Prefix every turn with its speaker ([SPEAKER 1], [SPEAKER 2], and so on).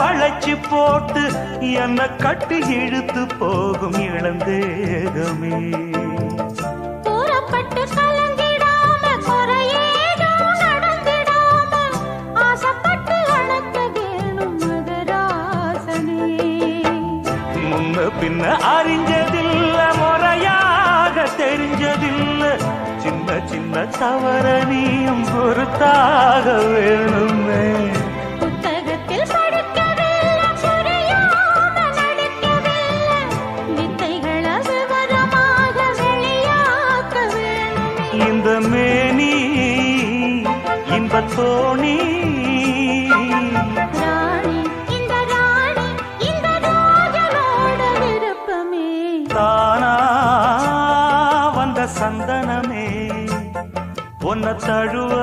[SPEAKER 1] வளைச்சு போட்டு என்ன கட்டி இழுத்து போகும் இளந்தேகமே.
[SPEAKER 2] கூறப்பட்டு கலந்திடாம குறையேதும் நடந்திடாம ஆசைப்பட்டு அழைக்க வேணும் மகராசனே.
[SPEAKER 1] முன்ன பின்ன அறிஞ்சதில்ல, முறையாக தெரிஞ்சதில்ல, சின்ன சின்ன தவற நீயும் பொறுத்தாக வேணுமே.
[SPEAKER 2] புத்தகத்தில் படிக்கவில்லை, புரியாம நடிக்கவில்லை, வித்தைகளை விவரமாக வெளியாக்க வேணுமே.
[SPEAKER 1] இந்த மேனி இன்பத்தோணி
[SPEAKER 2] ராணி, இந்த ராணி, இந்த ராஜனோட விருப்பமே.
[SPEAKER 1] தானா வந்த சந்தனமே, உன்னை தழுவ